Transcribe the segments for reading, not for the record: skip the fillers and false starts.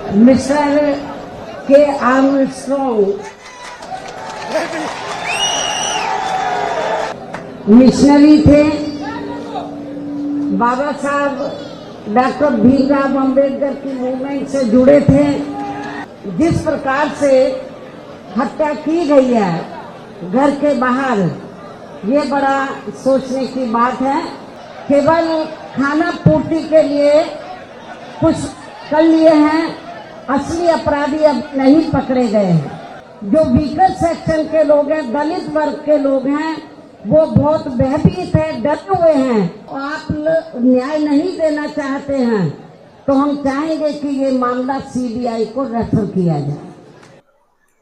Mister के Armstrong missionary थे। बाबा साहब डॉक्टर भीमराव अंबेडकर की मूवमेंट से जुड़े थे। जिस प्रकार से हत्या की गई है घर के बाहर, ये बड़ा सोचने की बात है। केवल खाना पूर्ति के लिए कुछ कर लिए हैं, असली अपराधी अब नहीं पकड़े गए हैं। जो वीकर सेक्शन के लोग हैं, दलित वर्ग के लोग हैं, वो बहुत भयभीत है, डरे हुए हैं। और आप न्याय नहीं देना चाहते हैं तो हम चाहेंगे कि ये मामला सीबीआई को रेफर किया जाए।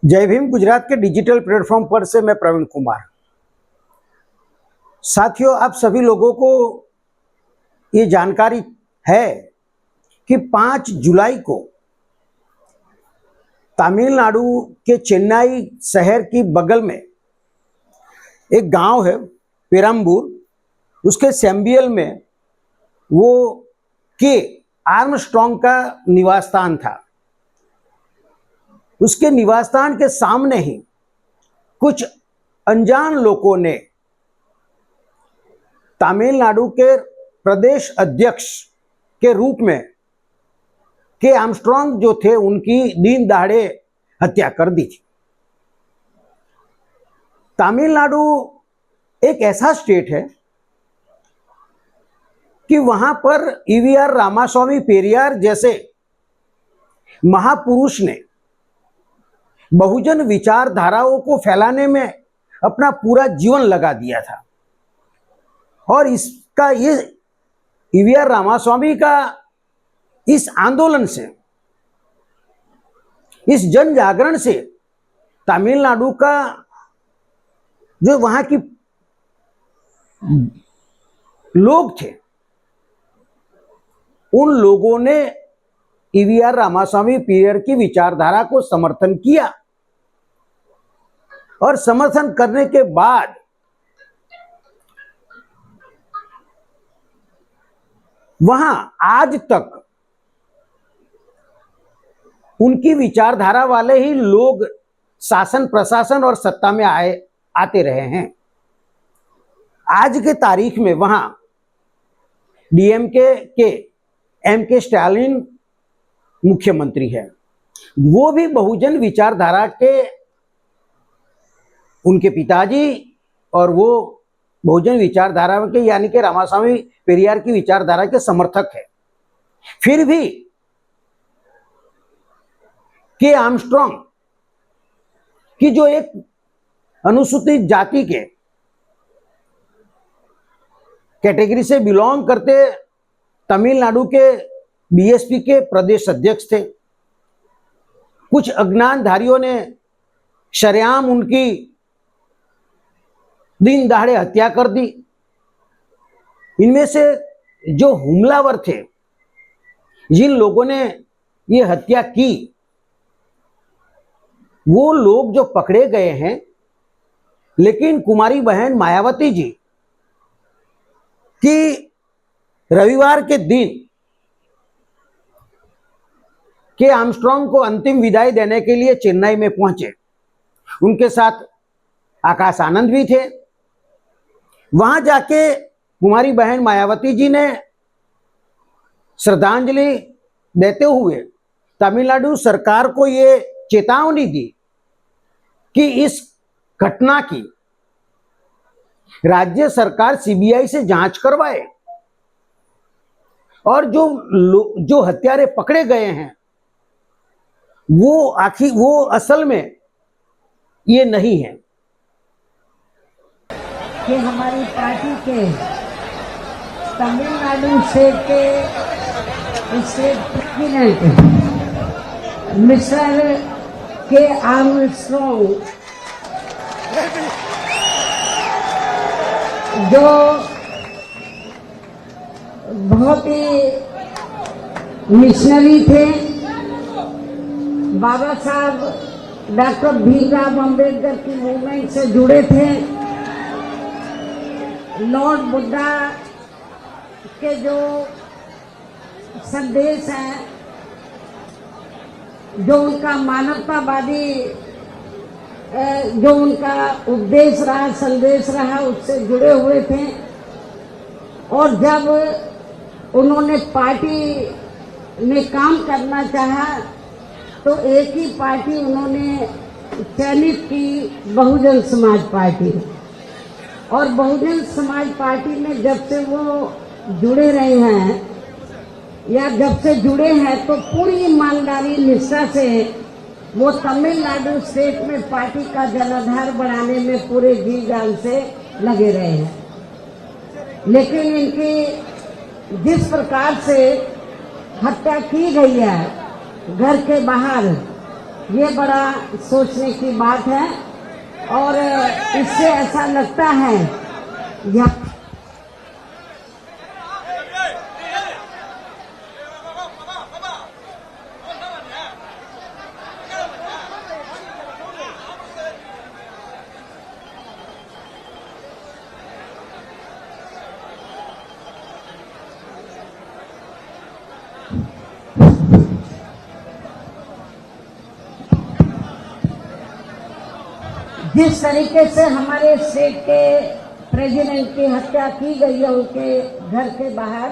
जय भीम। गुजरात के डिजिटल प्लेटफॉर्म पर से मैं प्रवीण कुमार। साथियों, आप सभी लोगों को ये जानकारी है कि 5 जुलाई को तमिलनाडु के चेन्नई शहर की बगल में एक गांव है पेरम्बूर, उसके सैम्बियल में वो के आर्मस्ट्रॉन्ग का निवास स्थान था। उसके निवास स्थान के सामने ही कुछ अनजान लोगों ने तमिलनाडु के प्रदेश अध्यक्ष के रूप में के आर्मस्ट्रॉन्ग जो थे उनकी दिन दहाड़े हत्या कर दी थी। तमिलनाडु एक ऐसा स्टेट है कि वहां पर ईवीआर रामास्वामी पेरियार जैसे महापुरुष ने बहुजन विचारधाराओं को फैलाने में अपना पूरा जीवन लगा दिया था। और इसका ये ईवीआर रामास्वामी का इस आंदोलन से, इस जन जागरण से तमिलनाडु का जो वहां की लोग थे, उन लोगों ने ईवीआर रामास्वामी पेरियार की विचारधारा को समर्थन किया। और समर्थन करने के बाद वहां आज तक उनकी विचारधारा वाले ही लोग शासन, प्रशासन और सत्ता में आते रहे हैं। आज के तारीख में वहां डीएमके के एमके स्टालिन मुख्यमंत्री है। वो भी बहुजन विचारधारा के, उनके पिताजी और वो बहुजन विचारधारा के यानी कि रामास्वामी पेरियार की विचारधारा के समर्थक है। फिर भी के आर्मस्ट्रॉन्ग की जो एक अनुसूचित जाति के कैटेगरी से बिलोंग करते तमिलनाडु के बीएसपी के प्रदेश अध्यक्ष थे। कुछ अज्ञानधारियों ने शरेआम उनकी दिन दहाड़े हत्या कर दी। इनमें से जो हमलावर थे, जिन लोगों ने ये हत्या की, वो लोग जो पकड़े गए हैं, लेकिन कुमारी बहन मायावती जी की रविवार के दिन के आर्मस्ट्रॉन्ग को अंतिम विदाई देने के लिए चेन्नई में पहुंचे। उनके साथ आकाश आनंद भी थे। वहां जाके कुमारी बहन मायावती जी ने श्रद्धांजलि देते हुए तमिलनाडु सरकार को ये चेतावनी दी कि इस घटना की राज्य सरकार सीबीआई से जांच करवाए और जो हत्यारे पकड़े गए हैं वो असल में ये नहीं है। कि हमारी पार्टी के तमिलनाडु स्टेट के स्टेट प्रेसिडेंट मिस्टर के आर्मस्ट्रॉन्ग जो बहुत ही मिशनरी थे। बाबा साहब डॉक्टर भीमराव अंबेडकर की मूवमेंट से जुड़े थे। लॉर्ड बुद्धा के जो संदेश हैं जो उनका मानवतावादी जो उनका उपदेश रहा, संदेश रहा, उससे जुड़े हुए थे। और जब उन्होंने पार्टी में काम करना चाहा तो एक ही पार्टी उन्होंने चयनित की, बहुजन समाज पार्टी। और बहुजन समाज पार्टी में जब से वो जुड़े रहे हैं या जब से जुड़े हैं तो पूरी ईमानदारी निष्ठा से वो तमिलनाडु स्टेट में पार्टी का जनाधार बढ़ाने में पूरे जी जान से लगे रहे हैं। लेकिन इनकी जिस प्रकार से हत्या की गई है घर के बाहर, ये बड़ा सोचने की बात है। और इससे ऐसा लगता है जिस तरीके से हमारे स्टेट के प्रेसिडेंट की हत्या की गई है उनके घर के बाहर,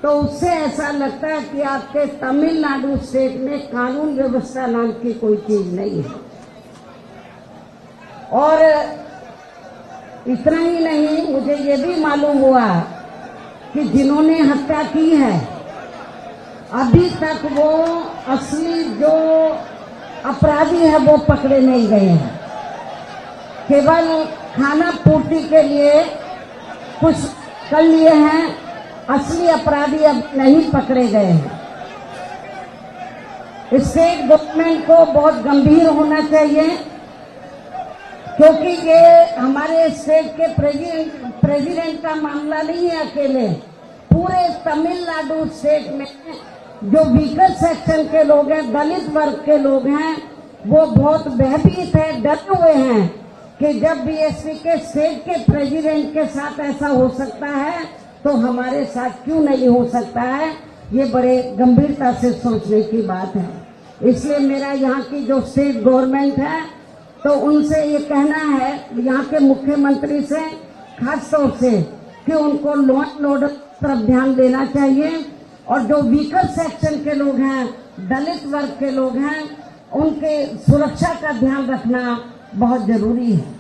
तो उससे ऐसा लगता है कि आपके तमिलनाडु स्टेट में कानून व्यवस्था नाम की कोई चीज नहीं है। और इतना ही नहीं, मुझे ये भी मालूम हुआ कि जिन्होंने हत्या की है अभी तक वो असली जो अपराधी है वो पकड़े नहीं गए हैं। केवल खाना पूर्ति के लिए कुछ कर लिए हैं, असली अपराधी अब नहीं पकड़े गए हैं। स्टेट गवर्नमेंट को बहुत गंभीर होना चाहिए, क्योंकि ये हमारे स्टेट के प्रेसिडेंट का मामला नहीं है अकेले। पूरे तमिलनाडु स्टेट में जो वीकर सेक्शन के लोग हैं, दलित वर्ग के लोग हैं, वो बहुत भयभीत है, डरे हुए हैं कि जब बीएसपी के स्टेट के प्रेसिडेंट के साथ ऐसा हो सकता है तो हमारे साथ क्यों नहीं हो सकता है। ये बड़े गंभीरता से सोचने की बात है। इसलिए मेरा यहाँ की जो स्टेट गवर्नमेंट है तो उनसे ये कहना है, यहाँ के मुख्यमंत्री से खास तौर से, कि उनको लॉ एंड ऑर्डर तरफ ध्यान देना चाहिए। और जो वीकर सेक्शन के लोग हैं, दलित वर्ग के लोग हैं, उनके सुरक्षा का ध्यान रखना बहुत जरूरी है।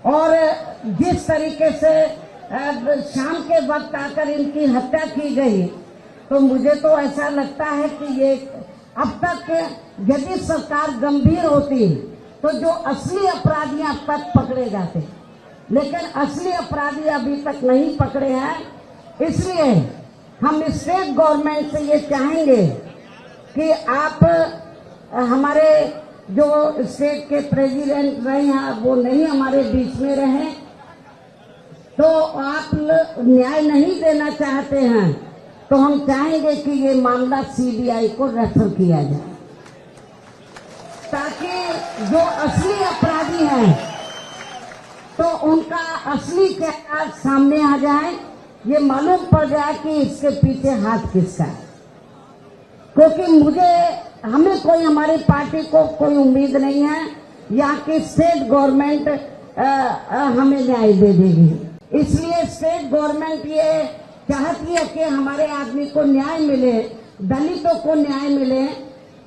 और जिस तरीके से शाम के वक्त आकर इनकी हत्या की गई, तो मुझे तो ऐसा लगता है कि ये अब तक यदि सरकार गंभीर होती तो जो असली अपराधी अब तक पकड़े जाते, लेकिन असली अपराधी अभी तक नहीं पकड़े हैं। इसलिए हम स्टेट गवर्नमेंट से ये चाहेंगे कि आप हमारे जो स्टेट के प्रेसिडेंट रहे हैं वो नहीं हमारे बीच में रहे, तो आप न्याय नहीं देना चाहते हैं तो हम चाहेंगे कि ये मामला सीबीआई को रेफर किया जाए, ताकि जो असली अपराधी हैं तो उनका असली चेहरा सामने आ जाए, ये मालूम पड़ जाए कि इसके पीछे हाथ किसका है। क्योंकि हमें कोई, हमारी पार्टी को कोई उम्मीद नहीं है यहाँ की स्टेट गवर्नमेंट हमें न्याय दे देगी। इसलिए स्टेट गवर्नमेंट ये चाहती है कि हमारे आदमी को न्याय मिले, दलितों को न्याय मिले,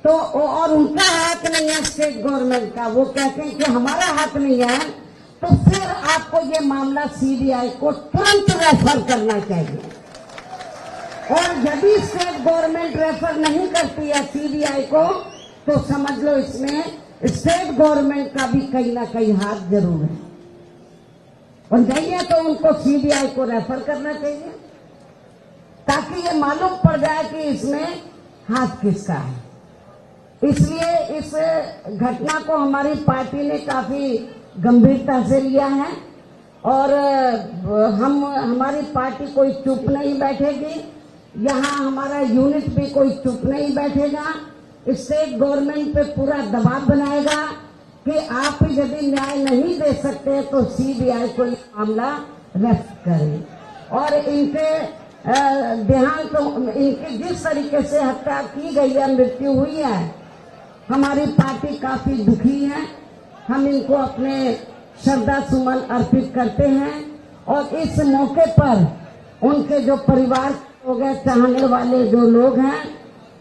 तो और उनका हक नहीं है स्टेट गवर्नमेंट का, वो कहते हैं कि हमारा हक नहीं है, तो फिर आपको ये मामला सीबीआई को तुरंत रेफर करना चाहिए। और यदि स्टेट गवर्नमेंट रेफर नहीं करती है सीबीआई को, तो समझ लो इसमें स्टेट गवर्नमेंट का भी कहीं ना कहीं हाथ जरूर है। और नहीं है तो उनको सीबीआई को रेफर करना चाहिए, ताकि ये मालूम पड़ जाए कि इसमें हाथ किसका है। इसलिए इस घटना को हमारी पार्टी ने काफी गंभीरता से लिया है और हमारी पार्टी कोई चुप नहीं बैठेगी, यहाँ हमारा यूनिट भी कोई चुप नहीं बैठेगा। स्टेट गवर्नमेंट पे पूरा दबाव बनाएगा कि आप यदि न्याय नहीं दे सकते तो सीबीआई को ये मामला रेफर करें। और इनके देहांत, इनकी जिस तरीके से हत्या की गई है, मृत्यु हुई है, हमारी पार्टी काफी दुखी है। हम इनको अपने श्रद्धा सुमन अर्पित करते हैं और इस मौके पर उनके जो परिवार लोग हैं, चाहने वाले जो लोग हैं,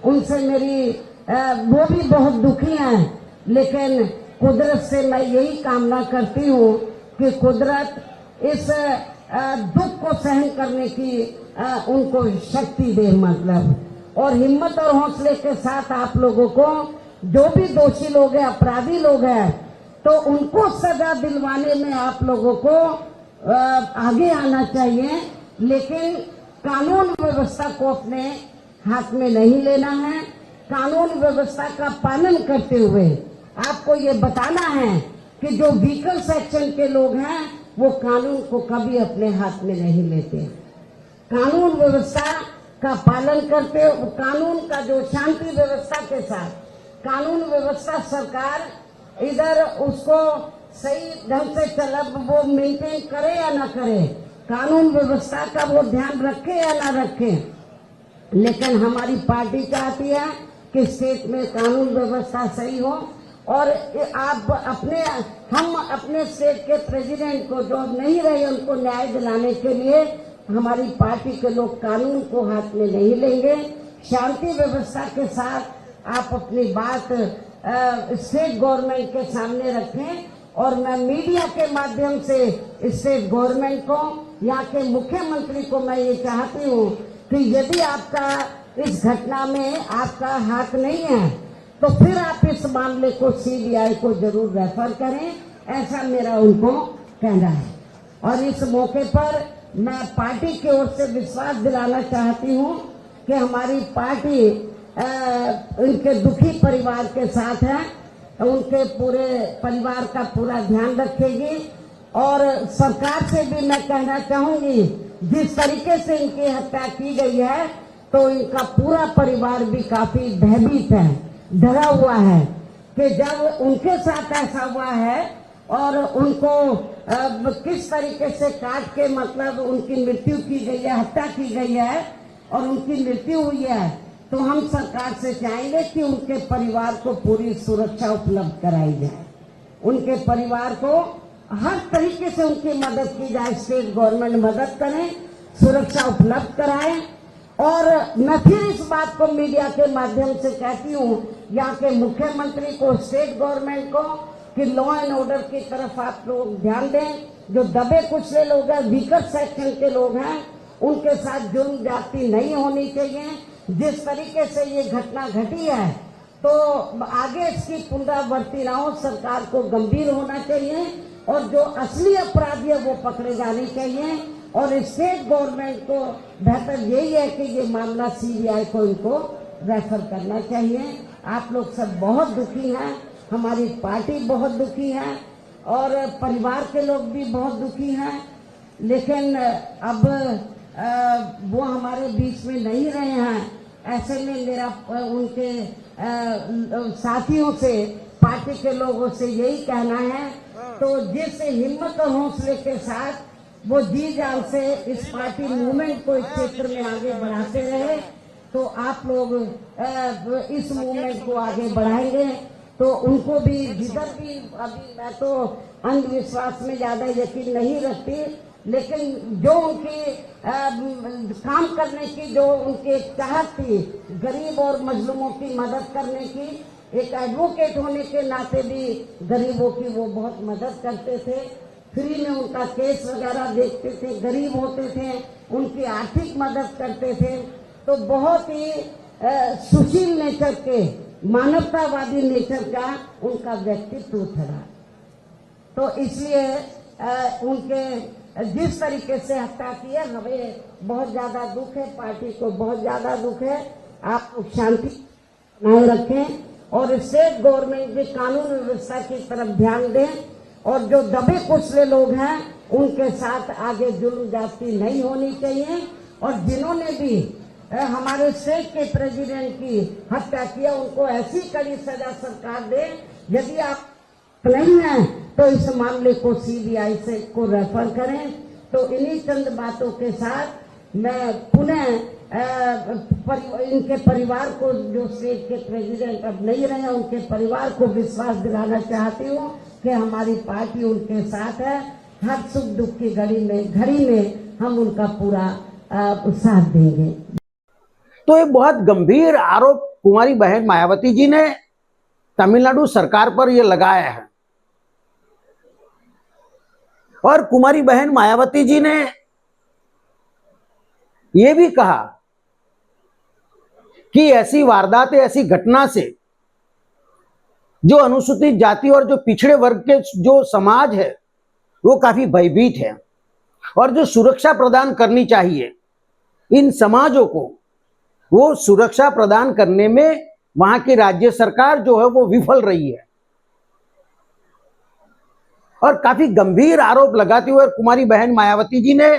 उनसे मेरी वो भी बहुत दुखी हैं, लेकिन कुदरत से मैं यही कामना करती हूँ कि कुदरत इस दुख को सहन करने की उनको शक्ति दे, मतलब, और हिम्मत और हौसले के साथ आप लोगों को जो भी दोषी लोग हैं, अपराधी लोग हैं, तो उनको सजा दिलवाने में आप लोगों को आगे आना चाहिए, लेकिन कानून व्यवस्था को अपने हाथ में नहीं लेना है। कानून व्यवस्था का पालन करते हुए आपको ये बताना है कि जो वीकर सेक्शन के लोग हैं वो कानून को कभी अपने हाथ में नहीं लेते। कानून व्यवस्था का पालन करते, कानून का जो शांति व्यवस्था के साथ कानून व्यवस्था सरकार इधर उसको सही ढंग से चला, वो मेंटेन करे या ना करे, कानून व्यवस्था का वो ध्यान रखे या ना रखे, लेकिन हमारी पार्टी चाहती है कि स्टेट में कानून व्यवस्था सही हो। और आप हम अपने स्टेट के प्रेसिडेंट को जो नहीं रहे उनको न्याय दिलाने के लिए हमारी पार्टी के लोग कानून को हाथ में नहीं लेंगे। शांति व्यवस्था के साथ आप अपनी बात स्टेट गवर्नमेंट के सामने रखें, और मैं मीडिया के माध्यम से स्टेट गवर्नमेंट को, यहाँ के मुख्यमंत्री को मैं ये चाहती हूँ कि यदि आपका इस घटना में आपका हाथ नहीं है तो फिर आप इस मामले को सीबीआई को जरूर रेफर करें, ऐसा मेरा उनको कहना है। और इस मौके पर मैं पार्टी की ओर से विश्वास दिलाना चाहती हूँ कि हमारी पार्टी उनके दुखी परिवार के साथ है, उनके पूरे परिवार का पूरा ध्यान रखेगी। और सरकार से भी मैं कहना चाहूंगी, जिस तरीके से इनकी हत्या की गई है तो इनका पूरा परिवार भी काफी भयभीत है, डरा हुआ है कि जब उनके साथ ऐसा हुआ है और उनको किस तरीके से काट के, मतलब उनकी मृत्यु की गई है, हत्या की गई है और उनकी मृत्यु हुई है, तो हम सरकार से चाहेंगे कि उनके परिवार को पूरी सुरक्षा उपलब्ध कराई जाए, उनके परिवार को हर तरीके से उनकी मदद की जाए, स्टेट गवर्नमेंट मदद करें, सुरक्षा उपलब्ध कराए। और मैं फिर इस बात को मीडिया के माध्यम से कहती हूँ यहाँ के मुख्यमंत्री को, स्टेट गवर्नमेंट को, कि लॉ एंड ऑर्डर की तरफ आप लोग ध्यान दें। जो दबे कुचले लोग हैं, वीकर सेक्शन के लोग हैं, उनके साथ जुर्म जाति नहीं होनी चाहिए। जिस तरीके से ये घटना घटी है तो आगे इसकी पुनरावृत्ति ना हो, सरकार को गंभीर होना चाहिए और जो असली अपराधी है वो पकड़े जाने चाहिए। और स्टेट गवर्नमेंट को बेहतर यही है कि ये मामला सीबीआई को इनको रेफर करना चाहिए। आप लोग सब बहुत दुखी हैं, हमारी पार्टी बहुत दुखी है और परिवार के लोग भी बहुत दुखी हैं, लेकिन अब वो हमारे बीच में नहीं रहे हैं। ऐसे में मेरा उनके साथियों से, पार्टी के लोगों से यही कहना है, तो जिस हिम्मत और हौसले के साथ वो जी जान से इस पार्टी मूवमेंट को इस क्षेत्र में आगे बढ़ाते रहे, तो आप लोग इस मूवमेंट को आगे बढ़ाएंगे तो उनको भी, जिधर भी, अभी मैं तो अंधविश्वास में ज्यादा यकीन नहीं रखती, लेकिन जो उनकी काम करने की जो उनकी चाहत थी, गरीब और मजलूमों की मदद करने की, एक एडवोकेट होने के नाते भी गरीबों की वो बहुत मदद करते थे, फ्री में उनका केस वगैरह देखते थे, गरीब होते थे, उनकी आर्थिक मदद करते थे, तो बहुत ही सुशील नेचर के, मानवतावादी नेचर का उनका व्यक्तित्व था। तो इसलिए उनके जिस तरीके से हत्या की है, हमें बहुत ज्यादा दुख है, पार्टी को बहुत ज्यादा दुख है। आप शांति बनाए रखें और स्टेट गवर्नमेंट भी कानून व्यवस्था की तरफ ध्यान दें और जो दबे कुचले लोग हैं उनके साथ आगे जुल्म जाती नहीं होनी चाहिए। और जिन्होंने भी हमारे स्टेट के प्रेसिडेंट की हत्या किया उनको ऐसी कड़ी सजा सरकार दे। यदि आप नहीं है तो इस मामले को सीबीआई से को रेफर करें। तो इन्हीं चंद बातों के साथ मैं पुनः इनके परिवार को, जो स्टेट के प्रेसिडेंट अब नहीं रहे, उनके परिवार को विश्वास दिलाना चाहती हूँ कि हमारी पार्टी उनके साथ है। हर सुख दुख की घड़ी में हम उनका पूरा साथ देंगे। तो एक बहुत गंभीर आरोप कुमारी बहन मायावती जी ने तमिलनाडु सरकार पर यह लगाया है। और कुमारी बहन मायावती जी ने यह भी कहा कि ऐसी वारदातें, ऐसी घटना से जो अनुसूचित जाति और जो पिछड़े वर्ग के जो समाज है वो काफी भयभीत है, और जो सुरक्षा प्रदान करनी चाहिए इन समाजों को, वो सुरक्षा प्रदान करने में वहां की राज्य सरकार जो है वो विफल रही है। और काफी गंभीर आरोप लगाते हुए कुमारी बहन मायावती जी ने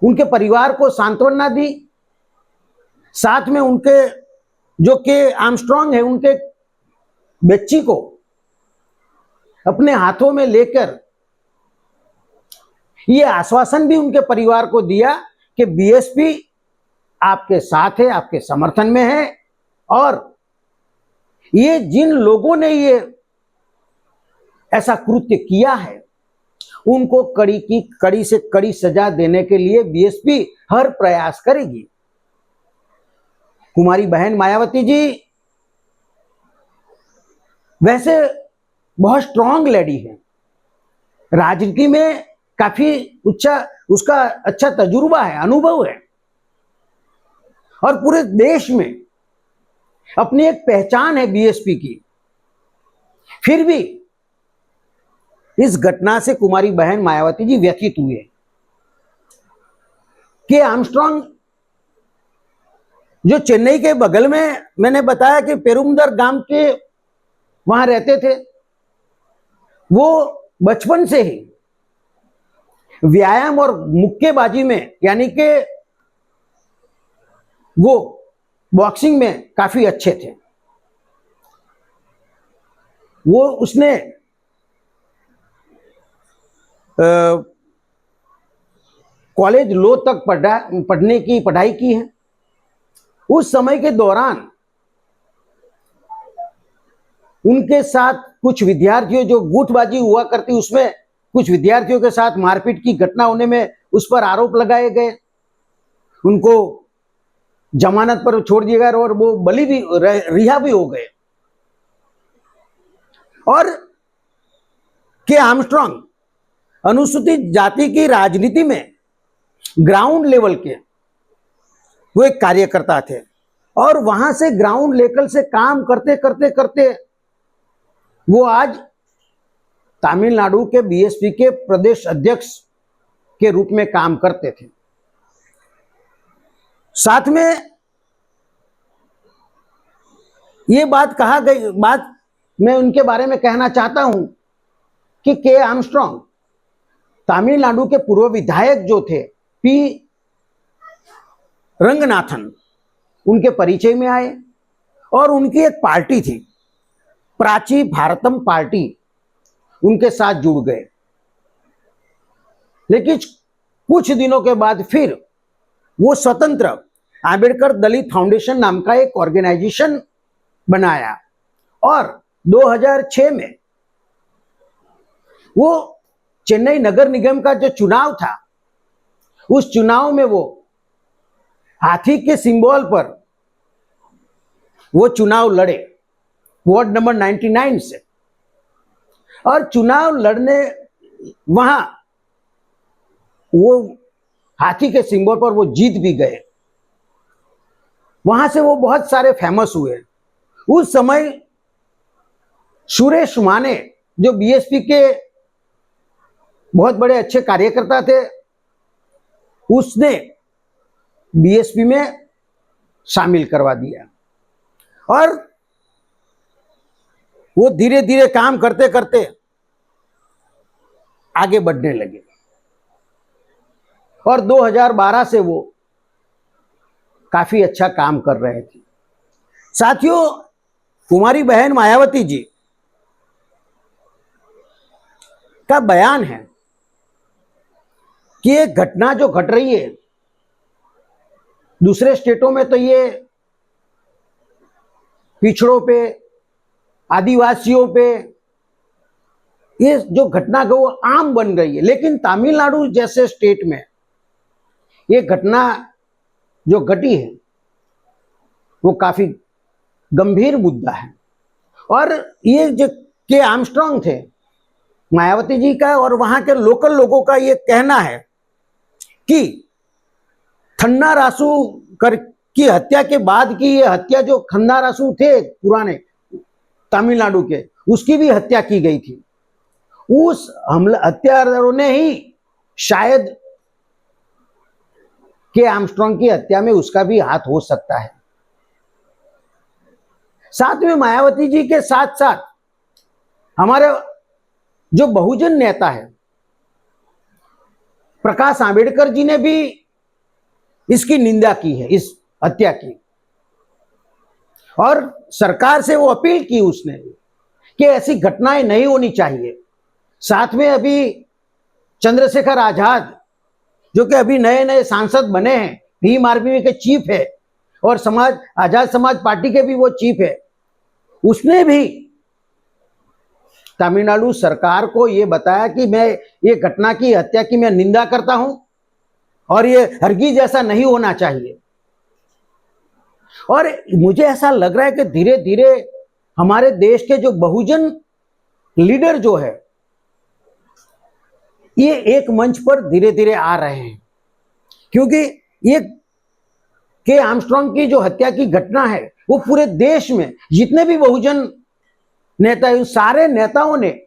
उनके परिवार को सांत्वना दी, साथ में उनके जो के आर्मस्ट्रांग है उनके बच्ची को अपने हाथों में लेकर ये आश्वासन भी उनके परिवार को दिया कि बीएसपी आपके साथ है, आपके समर्थन में है, और ये जिन लोगों ने ये ऐसा कृत्य किया है उनको कड़ी से कड़ी सजा देने के लिए बीएसपी हर प्रयास करेगी। कुमारी बहन मायावती जी वैसे बहुत स्ट्रांग लेडी है, राजनीति में काफी उसका अच्छा तजुर्बा है, अनुभव है, और पूरे देश में अपनी एक पहचान है बीएसपी की। फिर भी इस घटना से कुमारी बहन मायावती जी व्यथित हुए कि आर्मस्ट्रांग जो चेन्नई के बगल में, मैंने बताया कि पेरुमदर गांव के वहां रहते थे, वो बचपन से ही व्यायाम और मुक्केबाजी में, यानी कि वो बॉक्सिंग में काफी अच्छे थे। उसने कॉलेज लो तक पढ़ने की पढ़ाई की है। उस समय के दौरान उनके साथ कुछ विद्यार्थियों, जो गुटबाजी हुआ करती, उसमें कुछ विद्यार्थियों के साथ मारपीट की घटना होने में उस पर आरोप लगाए गए। उनको जमानत पर छोड़ दिया गया और वो रिहा भी हो गए। और के आर्मस्ट्रांग अनुसूचित जाति की राजनीति में ग्राउंड लेवल के वो एक कार्यकर्ता थे, और वहां से ग्राउंड लेवल से काम करते करते करते वो आज तमिलनाडु के बीएसपी के प्रदेश अध्यक्ष के रूप में काम करते थे। साथ में ये बात मैं उनके बारे में कहना चाहता हूं कि के आर्मस्ट्रांग तमिलनाडु के पूर्व विधायक जो थे पी रंगनाथन, उनके परिचय में आए, और उनकी एक पार्टी थी प्राची भारतम पार्टी, उनके साथ जुड़ गए। लेकिन कुछ दिनों के बाद फिर वो स्वतंत्र आंबेडकर दलित फाउंडेशन नाम का एक ऑर्गेनाइजेशन बनाया, और 2006 में वो चेन्नई नगर निगम का जो चुनाव था, उस चुनाव में वो हाथी के सिंबल पर वो चुनाव लड़े, वार्ड नंबर 99 से, और चुनाव लड़ने वहां वो हाथी के सिंबल पर वो जीत भी गए। वहां से वो बहुत सारे फेमस हुए। उस समय सुरेश माने, जो बीएसपी के बहुत बड़े अच्छे कार्यकर्ता थे, उसने बीएसपी में शामिल करवा दिया, और वो धीरे धीरे काम करते करते आगे बढ़ने लगे, और 2012 से वो काफी अच्छा काम कर रहे थे। साथियों, कुमारी बहन मायावती जी का बयान है कि ये घटना जो घट रही है दूसरे स्टेटों में तो ये पिछड़ों पे, आदिवासियों पे ये जो घटना है वो आम बन गई है, लेकिन तमिलनाडु जैसे स्टेट में ये घटना जो घटी है वो काफी गंभीर मुद्दा है। और ये जो के आर्मस्ट्रांग थे, मायावती जी का और वहां के लोकल लोगों का ये कहना है कि थन्नारासु कर की हत्या के बाद की ये हत्या, जो थन्नारासु थे पुराने तमिलनाडु के, उसकी भी हत्या की गई थी। उस हमला हत्यारों ने ही शायद के आर्मस्ट्रांग की हत्या में उसका भी हाथ हो सकता है। साथ में मायावती जी के साथ साथ हमारे जो बहुजन नेता है प्रकाश आंबेडकर जी ने भी इसकी निंदा की है, इस हत्या की, और सरकार से वो अपील की उसने कि ऐसी घटनाएं नहीं होनी चाहिए। साथ में अभी चंद्रशेखर आजाद जो कि अभी नए नए सांसद बने हैं, भीम आर्मी के चीफ है और आजाद समाज पार्टी के भी वो चीफ है, उसने भी तमिलनाडु सरकार को ये बताया कि मैं ये घटना की, हत्या की मैं निंदा करता हूं और ये हरगिज ऐसा नहीं होना चाहिए। और मुझे ऐसा लग रहा है कि धीरे धीरे हमारे देश के जो बहुजन लीडर जो है ये एक मंच पर धीरे धीरे आ रहे हैं, क्योंकि ये के आर्मस्ट्रांग की जो हत्या की घटना है वो पूरे देश में जितने भी बहुजन नेता है, सारे नेताओं ने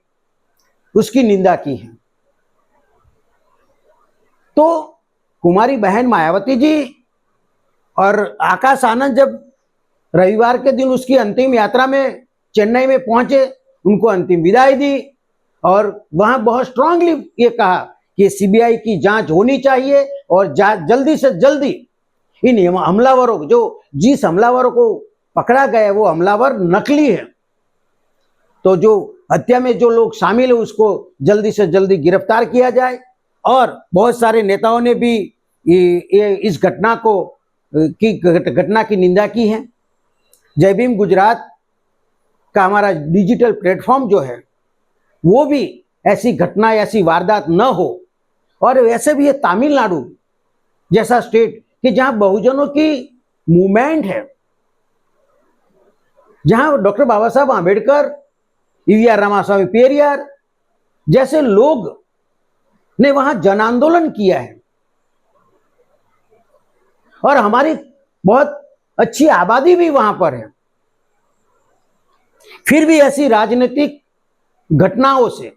उसकी निंदा की है। तो कुमारी बहन मायावती जी और आकाश आनंद जब रविवार के दिन उसकी अंतिम यात्रा में चेन्नई में पहुंचे, उनको अंतिम विदाई दी और वहां बहुत स्ट्रांगली ये कहा कि सीबीआई की जांच होनी चाहिए और जल्दी से जल्दी इन हमलावरों को, जो जिस हमलावरों को पकड़ा गया वो हमलावर नकली है, तो जो हत्या में जो लोग शामिल है उसको जल्दी से जल्दी गिरफ्तार किया जाए। और बहुत सारे नेताओं ने भी इस घटना की निंदा की है। जय भीम गुजरात का हमारा डिजिटल प्लेटफॉर्म जो है वो भी ऐसी घटना, ऐसी वारदात न हो। और वैसे भी ये तमिलनाडु जैसा स्टेट कि जहां बहुजनों की मूवमेंट है, जहां डॉक्टर बाबा साहब आंबेडकर, ईवीआर रामास्वामी पेरियार जैसे लोग ने वहां जन आंदोलन किया है और हमारी बहुत अच्छी आबादी भी वहां पर है, फिर भी ऐसी राजनीतिक घटनाओं से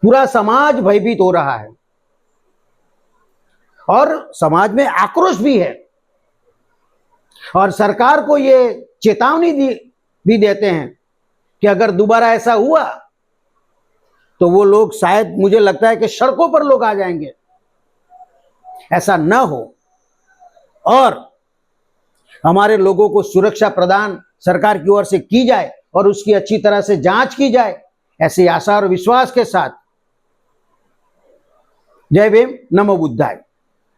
पूरा समाज भयभीत हो रहा है और समाज में आक्रोश भी है। और सरकार को ये चेतावनी भी देते हैं कि अगर दोबारा ऐसा हुआ तो वो लोग शायद, मुझे लगता है कि सड़कों पर लोग आ जाएंगे। ऐसा न हो और हमारे लोगों को सुरक्षा प्रदान सरकार की ओर से की जाए और उसकी अच्छी तरह से जांच की जाए, ऐसी आशा और विश्वास के साथ जय भीम, नमो बुद्धाय।